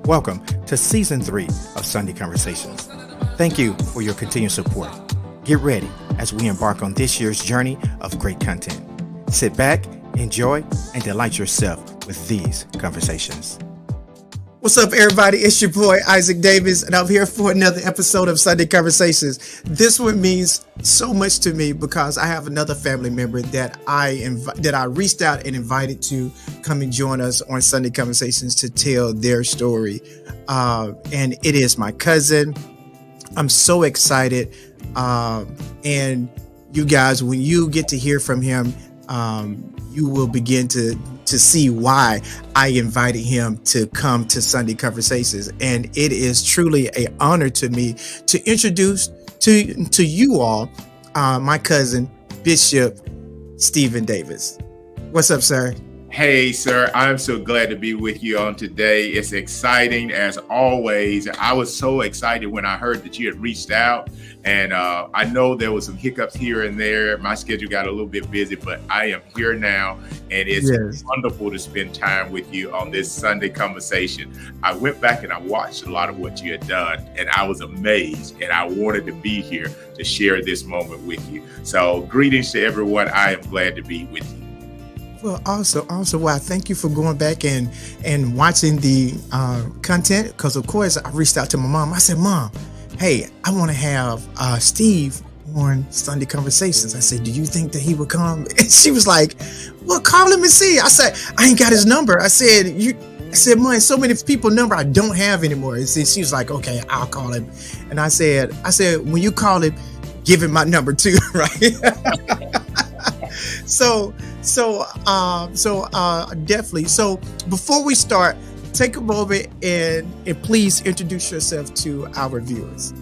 Welcome to Season 3 of Sunday Conversations. Thank you for your continued support. Get ready as we embark on this year's journey of great content. Sit back, enjoy, and delight yourself with these conversations. What's up, everybody? It's your boy, Isaac Davis, and I'm here for another episode of Sunday Conversations. This one means so much to me because I have another family member that I reached out and invited to come and join us on Sunday Conversations to tell their story. And it is my cousin. I'm so excited. And you guys, when you get to hear from him, you will begin to see why I invited him to come to Sunday Conversations. And it is truly an honor to me to introduce to you all my cousin, Bishop Stephen Davis. What's up, sir? Hey, sir, I'm so glad to be with you on today. It's exciting as always. I was so excited when I heard that you had reached out, and I know there was some hiccups here and there. My schedule got a little bit busy, but I am here now, and it's wonderful to spend time with you on this Sunday conversation. I went back and I watched a lot of what you had done, and I was amazed, and I wanted to be here to share this moment with you. So greetings to everyone. I am glad to be with you. Well, also, well, thank you for going back and watching the content, because of course I reached out to my mom. I said, Mom, hey, I want to have Steve on Sunday Conversations. I said, do you think that he would come? And she was like, well, call him and see. I said, I ain't got his number. I said, Mom, so many people number I don't have anymore. And she was like, okay, I'll call him. And I said, when you call him, give him my number too, right? So definitely. So before we start, take a moment and please introduce yourself to our viewers.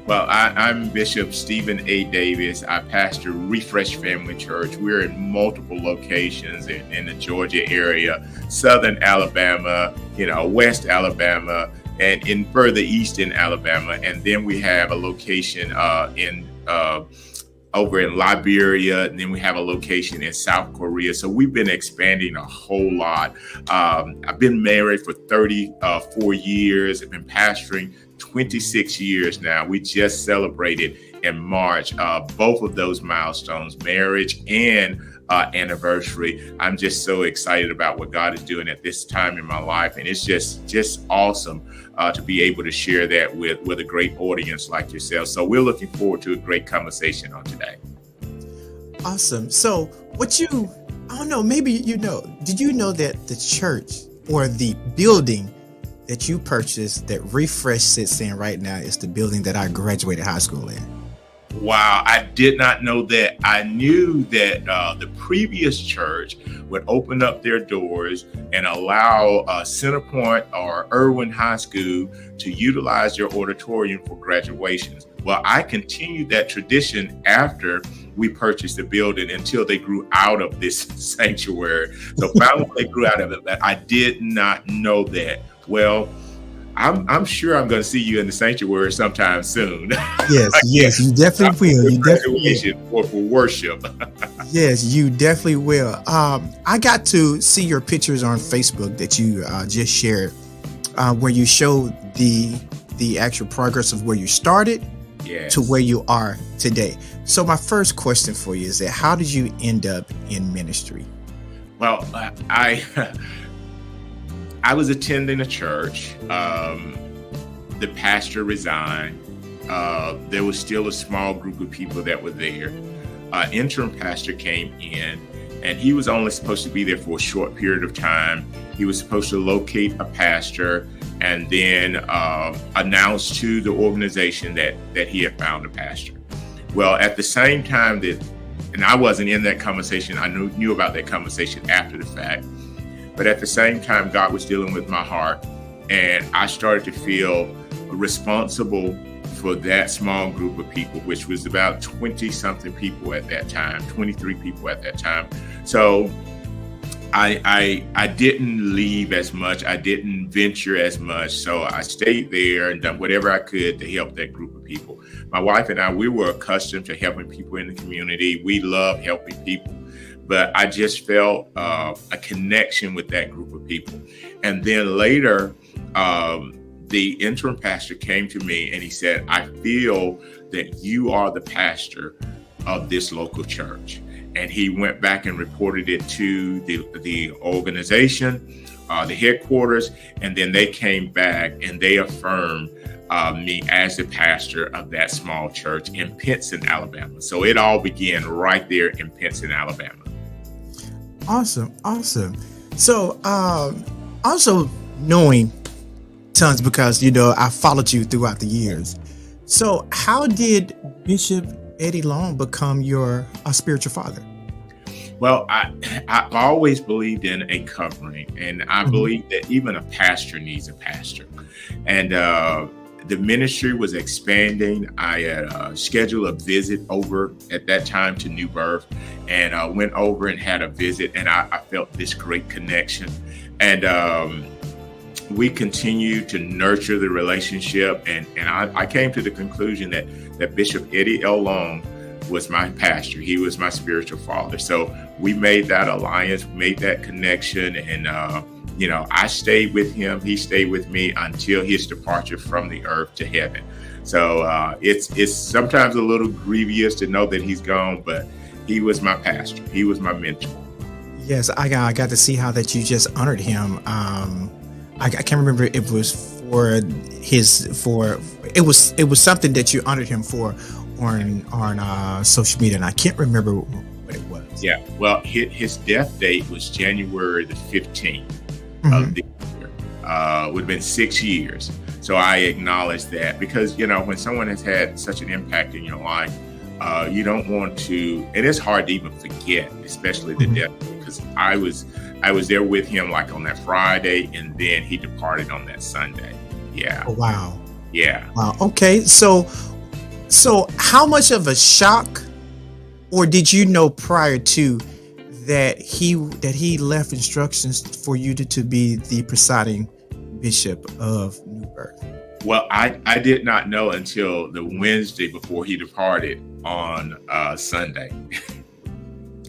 Well, I'm Bishop Stephen A. Davis. I pastor Refresh Family Church. We're in multiple locations in the Georgia area, Southern Alabama, West Alabama, and in further east in Alabama. And then we have a location over in Liberia, and then we have a location in South Korea. So we've been expanding a whole lot. I've been married for 34 years. I've been pastoring 26 years now. We just celebrated in March both of those milestones, marriage and anniversary. I'm just so excited about what God is doing at this time in my life. And it's just awesome to be able to share that with a great audience like yourself. So we're looking forward to a great conversation on today. Awesome. So did you know that the church or the building that you purchased that Refresh sits in right now is the building that I graduated high school in? Wow, I did not know that. I knew that the previous church would open up their doors and allow Centerpoint or Irwin High School to utilize their auditorium for graduations. Well, I continued that tradition after we purchased the building until they grew out of this sanctuary. So finally they grew out of it, but I did not know that. Well, I'm sure I'm going to see you in the sanctuary sometime soon. Yes, you definitely will. You definitely will. For worship. Yes, you definitely will. I got to see your pictures on Facebook that you just shared, where you showed the actual progress of where you started to where you are today. So my first question for you is that how did you end up in ministry? Well, I was attending a church. The pastor resigned. There was still a small group of people that were there. Interim pastor came in, and he was only supposed to be there for a short period of time. He was supposed to locate a pastor and then announce to the organization that he had found a pastor. Well, at the same time and I wasn't in that conversation, I knew about that conversation after the fact. But at the same time, God was dealing with my heart, and I started to feel responsible for that small group of people, which was about 20-something people at that time, 23 people at that time. So I didn't leave as much. I didn't venture as much. So I stayed there and done whatever I could to help that group of people. My wife and I, we were accustomed to helping people in the community. We love helping people. But I just felt a connection with that group of people. And then later, the interim pastor came to me and he said, I feel that you are the pastor of this local church. And he went back and reported it to the organization, the headquarters, and then they came back and they affirmed me as the pastor of that small church in Pinson, Alabama. So it all began right there in Pinson, Alabama. Awesome. So also knowing tons, because I followed you throughout the years. So how did Bishop Eddie Long become your spiritual father? Well, I always believed in a covering, and I believe that even a pastor needs a pastor. And the ministry was expanding. I had scheduled a visit over at that time to New Birth, and I went over and had a visit, and I felt this great connection. And we continued to nurture the relationship, and I came to the conclusion that Bishop Eddie L. Long was my pastor. He was my spiritual father. So we made that alliance, made that connection, and I stayed with him. He stayed with me until his departure from the earth to heaven. So it's sometimes a little grievous to know that he's gone, but he was my pastor. He was my mentor. Yes, I got to see how that you just honored him. I can't remember if it was it was something that you honored him for on social media, and I can't remember what it was. Yeah, well, his death date was January the 15th of the year. Would have been 6 years. So I acknowledge that, because when someone has had such an impact in your life, you don't want to, and it's hard to even forget, especially the death, because I was there with him like on that Friday, and then he departed on that Sunday. Yeah. Oh, wow. Yeah. Wow. Okay. So how much of a shock, or did you know prior to that he left instructions for you to be the presiding bishop of New Birth? Well, I did not know until the Wednesday before he departed on Sunday.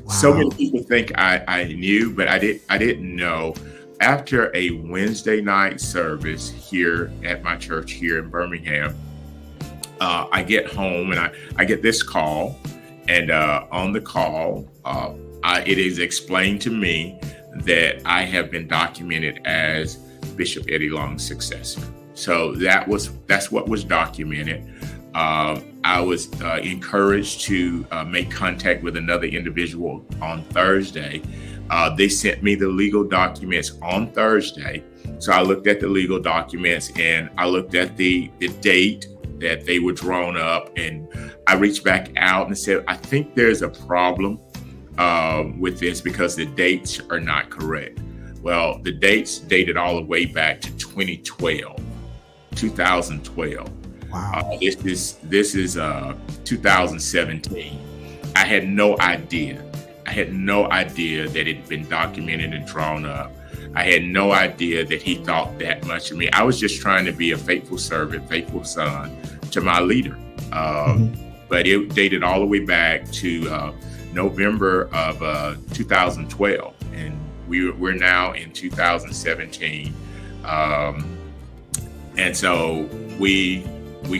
Wow. So many people think I knew, but I didn't know. After a Wednesday night service here at my church here in Birmingham, I get home and I get this call, and on the call, it is explained to me that I have been documented as Bishop Eddie Long's successor. So that's what was documented. I was encouraged to make contact with another individual on Thursday. They sent me the legal documents on Thursday. So I looked at the legal documents, and I looked at the date that they were drawn up, and I reached back out and said, I think there's a problem with this because the dates are not correct. Well, the dates dated all the way back to 2012. Wow. This is 2017. I had no idea that it had been documented and drawn up. I had no idea that he thought that much of me. I was just trying to be a faithful servant, faithful son to my leader. But it dated all the way back to November of 2012, and we're now in 2017. And so we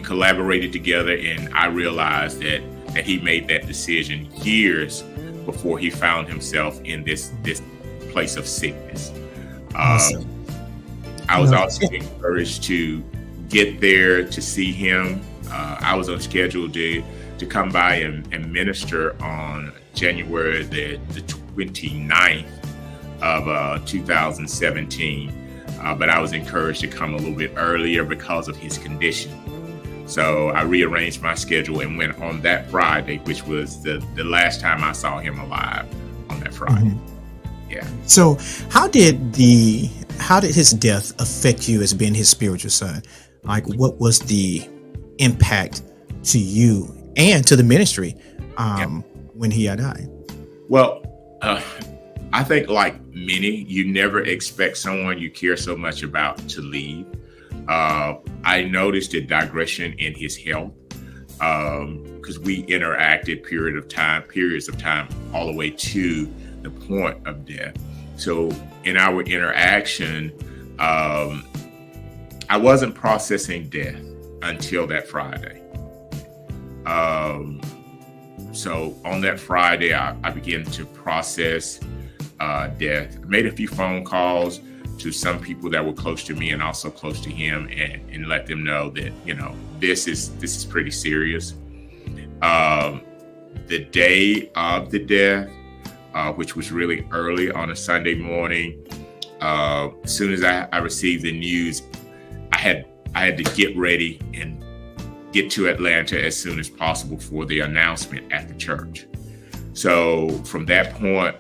collaborated together, and I realized that he made that decision years before he found himself in this place of sickness. Awesome. I was also encouraged to get there to see him. I was on schedule to come by and minister on January the 29th of 2017. But I was encouraged to come a little bit earlier because of his condition. So I rearranged my schedule and went on that Friday, which was the last time I saw him alive, on that Friday. Yeah. So how did his death affect you as being his spiritual son? Like, what was the impact to you and to the ministry when he had died? Well, I think, like many, you never expect someone you care so much about to leave. I noticed a digression in his health because we interacted periods of time all the way to the point of death. So in our interaction, I wasn't processing death until that Friday. So on that Friday, I began to process death. I made a few phone calls to some people that were close to me and also close to him, and let them know that, this is pretty serious. The day of the death, which was really early on a Sunday morning, as soon as I received the news, I had to get ready and get to Atlanta as soon as possible for the announcement at the church. So from that point,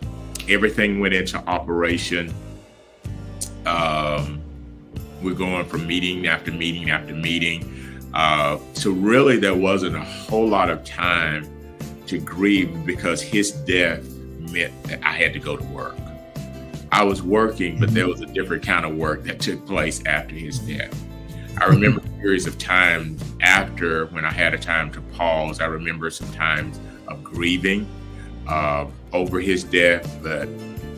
everything went into operation. We're going from meeting after meeting after meeting. So really there wasn't a whole lot of time to grieve, because his death meant that I had to go to work. I was working, but there was a different kind of work that took place after his death. I remember periods of time after, when I had a time to pause. I remember some times of grieving over his death, but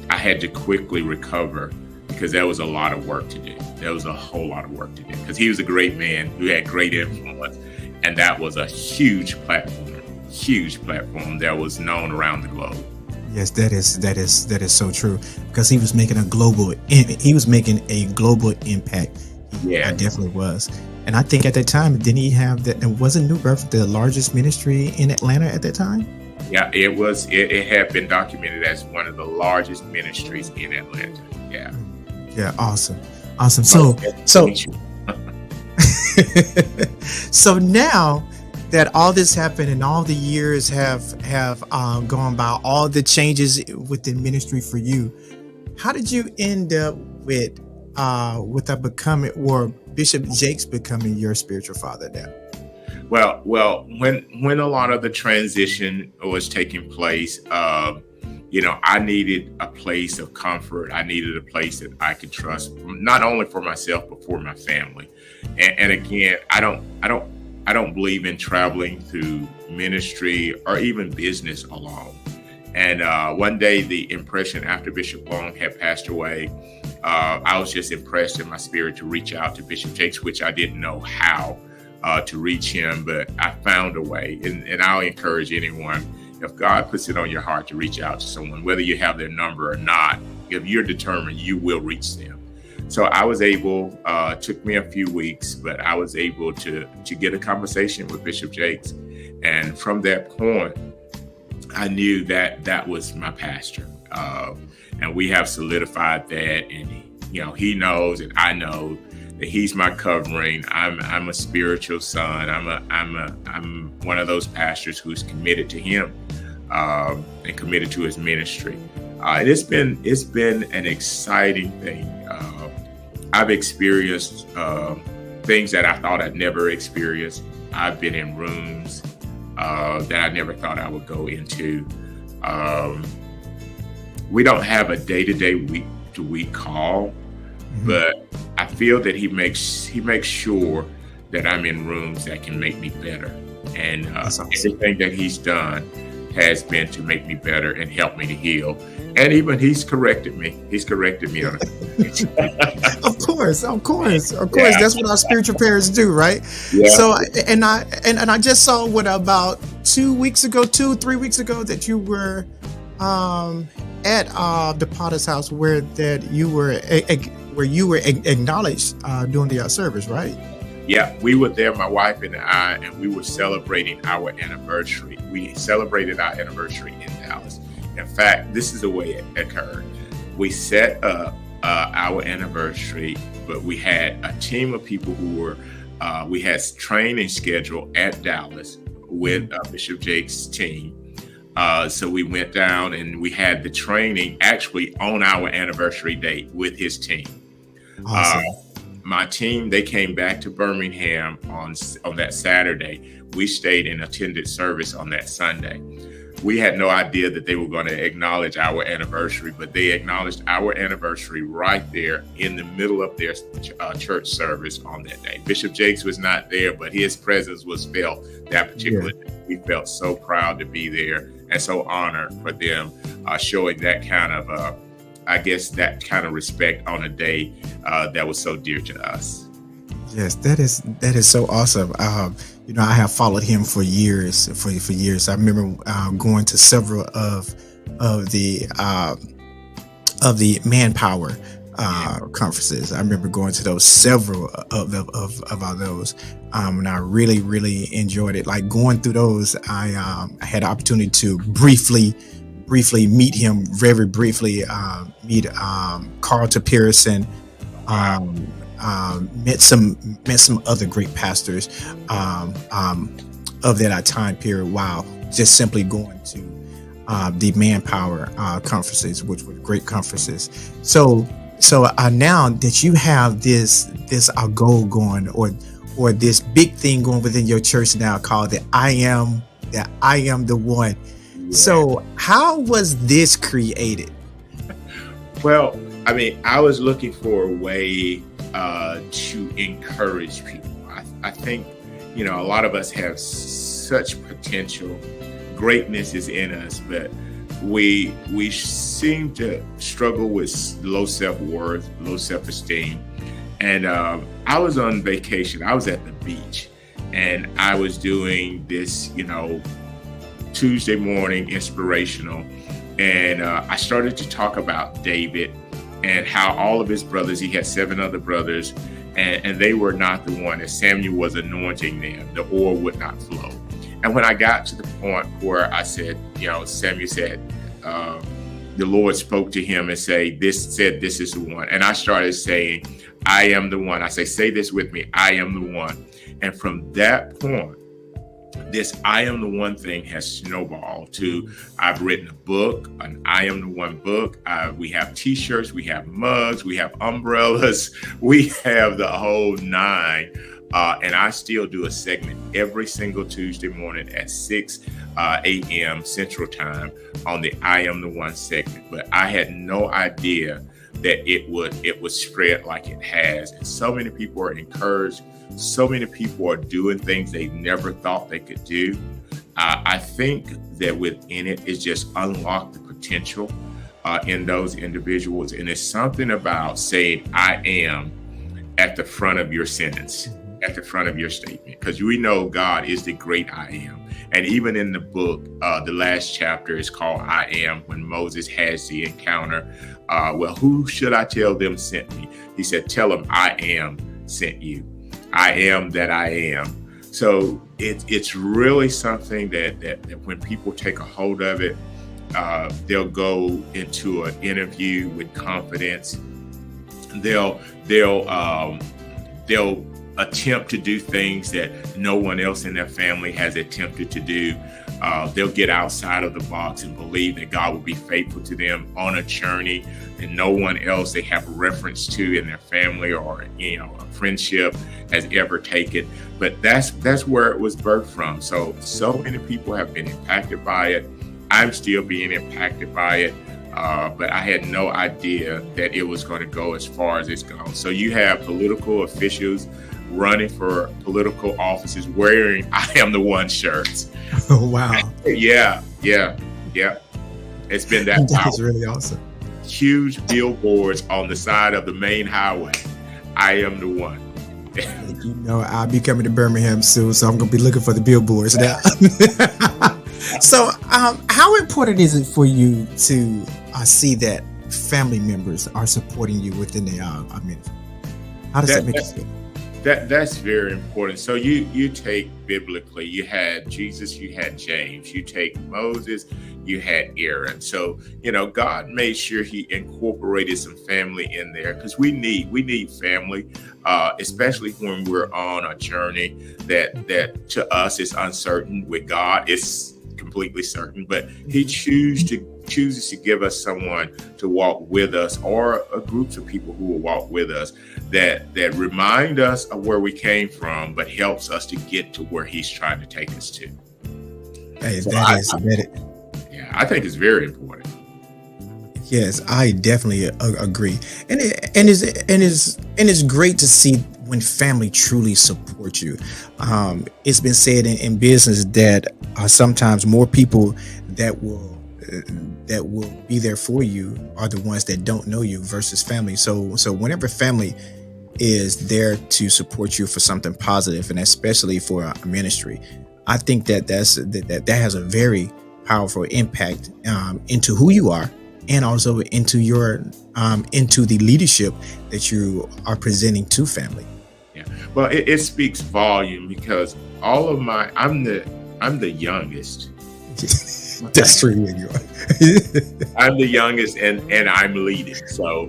I had to quickly recover, because there was a lot of work to do. There was a whole lot of work to do, because he was a great man who had great influence, and that was a huge platform that was known around the globe. Yes, that is so true, because he was making a global impact. Yeah, I definitely was. And I think at that time, didn't he have that? And wasn't New Birth the largest ministry in Atlanta at that time? Yeah, it was. It had been documented as one of the largest ministries in Atlanta. Yeah. Yeah. Awesome. So so now that all this happened and all the years have gone by, all the changes within ministry for you, how did you end up with becoming, or Bishop Jakes becoming your spiritual father now? Well, when a lot of the transition was taking place, I needed a place of comfort. I needed a place that I could trust, not only for myself but for my family. And again, I don't believe in traveling through ministry or even business alone. And one day, the impression after Bishop Long had passed away, I was just impressed in my spirit to reach out to Bishop Jakes, which I didn't know how to reach him, but I found a way. And I'll encourage anyone, if God puts it on your heart to reach out to someone, whether you have their number or not, if you're determined, you will reach them. So I was able, took me a few weeks, but I was able to get a conversation with Bishop Jakes. And from that point, I knew that was my pastor. And we have solidified that. And, he knows and I know that he's my covering. I'm a spiritual son. I'm one of those pastors who's committed to him and committed to his ministry. It's been an exciting thing. I've experienced things that I thought I'd never experienced. I've been in rooms that I never thought I would go into. We don't have a day-to-day, week-to-week call, but I feel that he makes sure that I'm in rooms that can make me better. And everything that he's done has been to make me better and help me to heal. And even he's corrected me. He's corrected me on it. Of course. Yeah. That's what our spiritual parents do, right? Yeah. So, and I just saw about 3 weeks ago that you were at the Potter's house where you were acknowledged during the service, right? Yeah, we were there, my wife and I, and we were celebrating our anniversary. We celebrated our anniversary in Dallas. In fact, this is the way it occurred. We set up our anniversary, but we had a team of people who were, we had training scheduled at Dallas with Bishop Jakes' team. So we went down and we had the training actually on our anniversary date with his team. Awesome. My team, they came back to Birmingham on that Saturday. We stayed and attended service on that Sunday. We had no idea that they were going to acknowledge our anniversary, but they acknowledged our anniversary right there in the middle of their church service on that day. Bishop Jakes was not there, but his presence was felt that particular day. We felt so proud to be there and so honored for them showing that kind of that kind of respect on a day that was so dear to us. Yes, that is so awesome. I have followed him for years. For years, I remember going to several of the of the manpower Yeah. conferences. I remember going to those several of all those, and I really really enjoyed it. Like going through those, I had the opportunity to briefly meet him, very briefly meet Carlton Pearson, Wow. um, met some other great pastors of that time period. Wow, just simply going to the manpower conferences, which were great conferences. So now that you have this goal going, or this big thing going within your church now called the I am the one. Yeah. So how was this created? Well, I mean, I was looking for a way to encourage people. I think, a lot of us have such potential. Greatness is in us, but we seem to struggle with low self worth, low self esteem. And I was on vacation. I was at the beach, and I was doing this, Tuesday morning inspirational. And I started to talk about David and how all of his brothers, he had 7 other brothers, and they were not the one. As Samuel was anointing them, the oil would not flow. And when I got to the point where I said, Samuel said, the Lord spoke to him and said, this is the one. And I started saying, I am the one. I say this with me, I am the one. And from that point, this I am the one thing has snowballed to I've written a book, an I am the one book. We have t-shirts, we have mugs, we have umbrellas, we have the whole nine. And I still do a segment every single Tuesday morning at 6 a.m. Central Time on the I Am the One segment. But I had no idea that it would spread like it has. And so many people are encouraged. So many people are doing things they never thought they could do. I think that within it is just unlock the potential in those individuals. And it's something about saying I am at the front of your sentence, at the front of your statement, because we know God is the great I am. And even in the book, the last chapter is called I Am, when Moses has the encounter. Who should I tell them sent me? He said, tell them I am sent you. I am that I am. So it's really something that when people take a hold of it, they'll go into an interview with confidence. They'll attempt to do things that no one else in their family has attempted to do. They'll get outside of the box and believe that God will be faithful to them on a journey that no one else they have reference to in their family or a friendship has ever taken. But that's where it was birthed from. So many people have been impacted by it. I'm still being impacted by it. But I had no idea that it was going to go as far as it's gone. So you have political officials running for political offices wearing I am the one shirts. Oh, wow. Yeah. It's been that That's powerful. really awesome. Huge billboards on the side of the main highway. I am the one. I'll be coming to Birmingham soon, so I'm going to be looking for the billboards now. So, how important is it for you to see that family members are supporting you within the ministry? How does that make you feel? That's very important. So you take biblically, you had Jesus, you had James, you take Moses, you had Aaron. So, God made sure he incorporated some family in there because we need family, especially when we're on a journey that to us is uncertain. With God, it's completely certain, but he chooses to give us someone to walk with us, or a group of people who will walk with us that remind us of where we came from, but helps us to get to where he's trying to take us to. Hey, So I think it's very important. Yes, I definitely agree, and it's great to see when family truly support you. It's been said in business that sometimes more people that will be there for you are the ones that don't know you versus family. So whenever family is there to support you for something positive, and especially for a ministry. I think that that has a very powerful impact into who you are, and also into your into the leadership that you are presenting to family. Yeah. Well, it speaks volume because I'm the youngest. That's true. You are. I'm the youngest, and I'm leading. So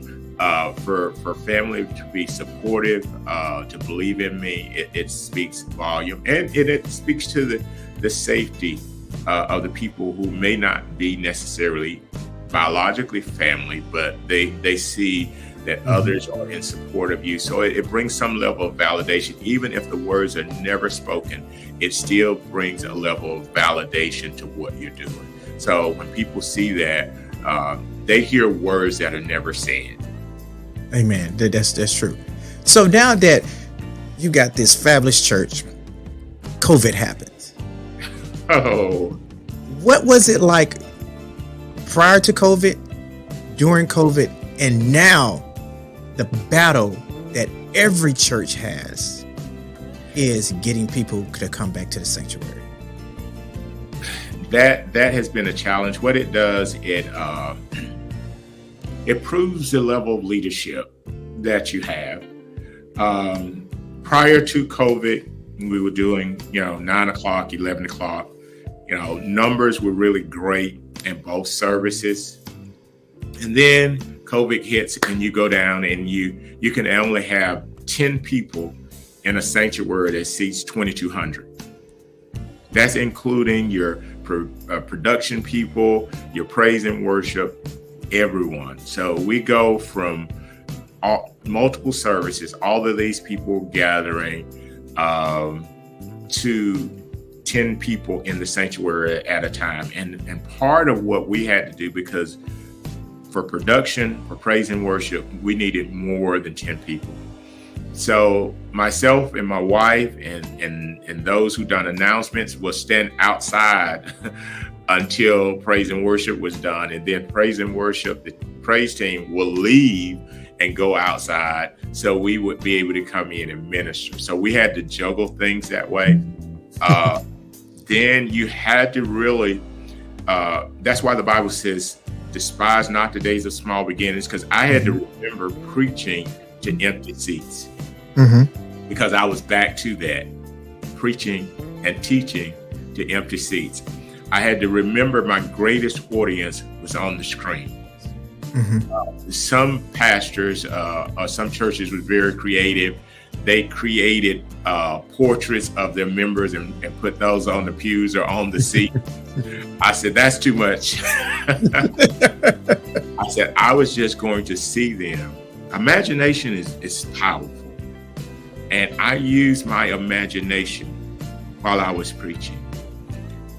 for family to be supportive, to believe in me, it speaks volume, and it speaks to the safety of the people who may not be necessarily biologically family, but they see that others are in support of you. So it brings some level of validation. Even if the words are never spoken, it still brings a level of validation to what you're doing. So when people see that, they hear words that are never said. Amen. That's true. So now that you got this fabulous church, COVID happens. Oh, What was it like prior to COVID, during COVID, and now the battle that every church has is getting people to come back to the sanctuary? that has been a challenge. What it does, it proves the level of leadership that you have. Prior to COVID, we were doing 9 o'clock, 11 o'clock. Numbers were really great in both services. And then COVID hits and you go down and you can only have 10 people in a sanctuary that seats 2,200. That's including your production people, your praise and worship, everyone. So we go from multiple services, all of these people gathering, to 10 people in the sanctuary at a time. And part of what we had to do, because for production, for praise and worship, we needed more than 10 people. So myself and my wife and those who done announcements will stand outside until praise and worship was done. And then praise and worship, the praise team will leave and go outside so we would be able to come in and minister. So we had to juggle things that way. Then you had to really, that's why the Bible says, despise not the days of small beginnings, because I had to remember preaching to empty seats. Because I was back to that, preaching and teaching to empty seats. I had to remember my greatest audience was on the screen. Some pastors or some churches were very creative. They created portraits of their members and put those on the pews or on the seat. I said, that's too much. I said, I was just going to see them. Imagination is powerful. And I used my imagination while I was preaching.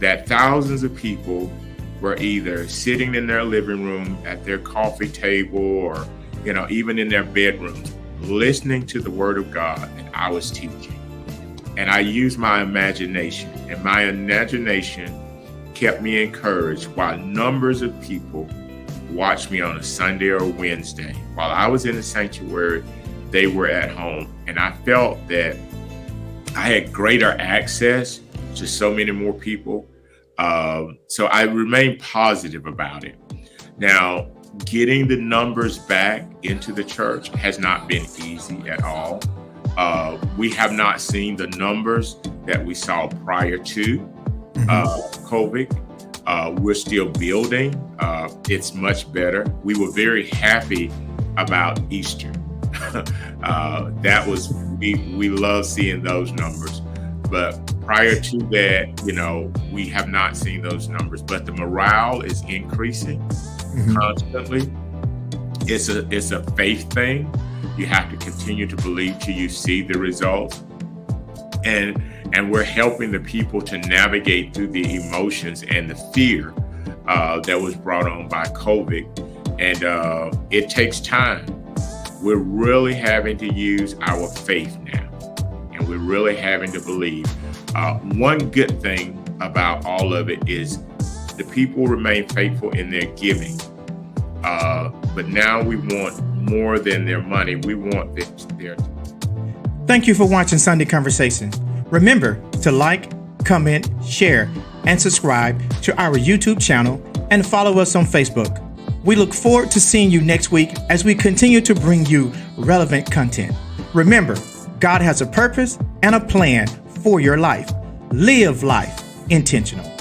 That thousands of people were either sitting in their living room, at their coffee table, or even in their bedrooms, listening to the Word of God, and I was teaching. And I used my imagination, and my imagination kept me encouraged while numbers of people watched me on a Sunday or Wednesday. While I was in the sanctuary, they were at home, and I felt that I had greater access to so many more people. So I remained positive about it. Now, getting the numbers back into the church has not been easy at all. We have not seen the numbers that we saw prior to COVID. We're still building. It's much better. We were very happy about Easter. We love seeing those numbers. But prior to that, we have not seen those numbers. But the morale is increasing constantly. It's a faith thing. You have to continue to believe till you see the results. And we're helping the people to navigate through the emotions and the fear that was brought on by COVID. And it takes time. We're really having to use our faith now. And we're really having to believe. One good thing about all of it is the people remain faithful in their giving. But now we want more than their money. We want their Thank you for watching Sunday Conversation. Remember to like, comment, share, and subscribe to our YouTube channel and follow us on Facebook. We look forward to seeing you next week as we continue to bring you relevant content. Remember, God has a purpose and a plan for your life. Live life intentional.